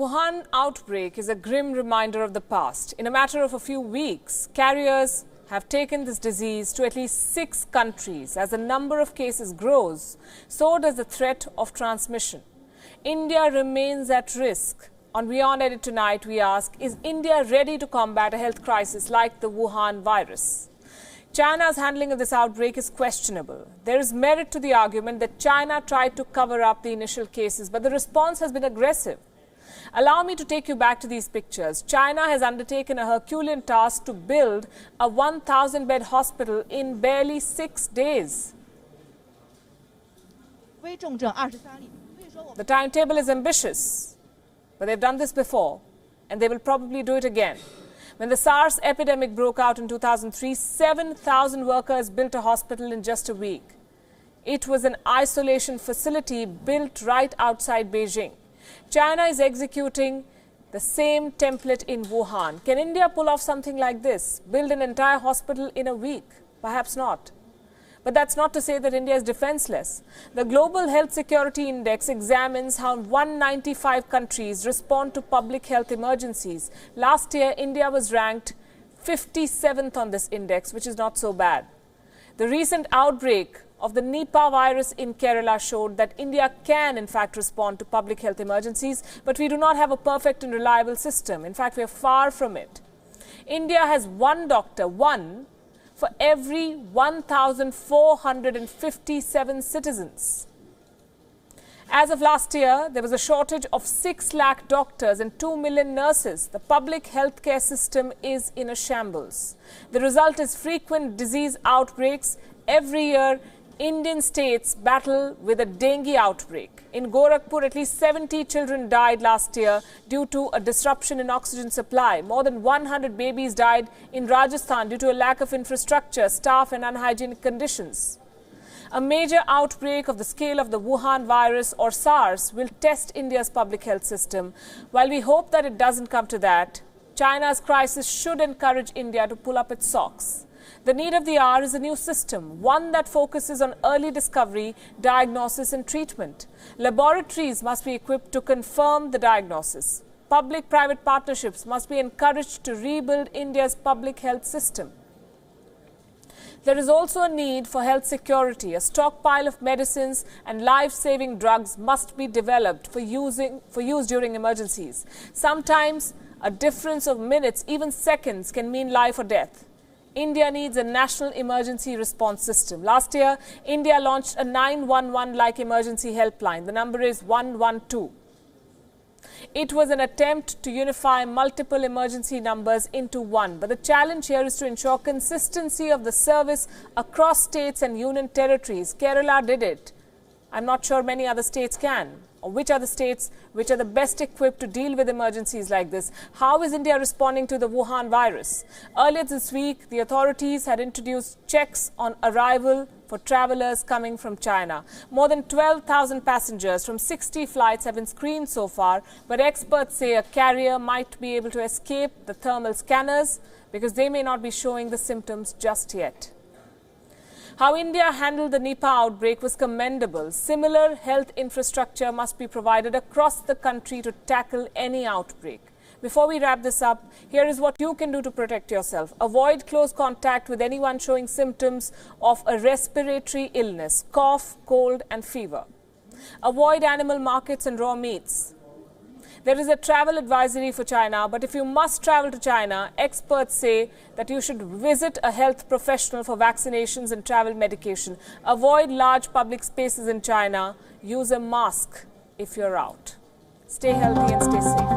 Wuhan outbreak is a grim reminder of the past. In a matter of a few weeks, carriers have taken this disease to at least 6 countries. As the number of cases grows, so does the threat of transmission. India remains at risk. On WION Edit tonight, we ask, is India ready to combat a health crisis like the Wuhan virus? China's handling of this outbreak is questionable. There is merit to the argument that China tried to cover up the initial cases, but the response has been aggressive. Allow me to take you back to these pictures. China has undertaken a Herculean task to build a 1,000-bed hospital in barely 6 days. The timetable is ambitious, but they've done this before, and they will probably do it again. When the SARS epidemic broke out in 2003, 7,000 workers built a hospital in just a week. It was an isolation facility built right outside Beijing. China is executing the same template in Wuhan. Can India pull off something like this? Build an entire hospital in a week? Perhaps not. But that's not to say that India is defenseless. The Global Health Security Index examines how 195 countries respond to public health emergencies. Last year, India was ranked 57th on this index, which is not so bad. The recent outbreak of the Nipah virus in Kerala showed that India can, in fact, respond to public health emergencies, but we do not have a perfect and reliable system. In fact, we are far from it. India has one doctor, one, for every 1,457 citizens. As of last year, there was a shortage of 6 lakh doctors and 2 million nurses. The public healthcare system is in a shambles. The result is frequent disease outbreaks. Every year, Indian states battle with a dengue outbreak. In Gorakhpur, at least 70 children died last year due to a disruption in oxygen supply. More than 100 babies died in Rajasthan due to a lack of infrastructure, staff and unhygienic conditions. A major outbreak of the scale of the Wuhan virus or SARS will test India's public health system. While we hope that it doesn't come to that, China's crisis should encourage India to pull up its socks. The need of the hour is a new system, one that focuses on early discovery, diagnosis and treatment. Laboratories must be equipped to confirm the diagnosis. Public-private partnerships must be encouraged to rebuild India's public health system. There is also a need for health security. A stockpile of medicines and life-saving drugs must be developed for use during emergencies. Sometimes a difference of minutes, even seconds, can mean life or death. India needs a national emergency response system. Last year, India launched a 911-like emergency helpline. The number is 112. It was an attempt to unify multiple emergency numbers into one. But the challenge here is to ensure consistency of the service across states and union territories. Kerala did it. I'm not sure many other states can. Or which are the states which are the best equipped to deal with emergencies like this? How is India responding to the Wuhan virus? Earlier this week, the authorities had introduced checks on arrival for travelers coming from China. More than 12,000 passengers from 60 flights have been screened so far, but experts say a carrier might be able to escape the thermal scanners because they may not be showing the symptoms just yet. How India handled the Nipah outbreak was commendable. Similar health infrastructure must be provided across the country to tackle any outbreak. Before we wrap this up, here is what you can do to protect yourself. Avoid close contact with anyone showing symptoms of a respiratory illness, cough, cold and fever. Avoid animal markets and raw meats. There is a travel advisory for China, but if you must travel to China, experts say that you should visit a health professional for vaccinations and travel medication. Avoid large public spaces in China. Use a mask if you're out. Stay healthy and stay safe.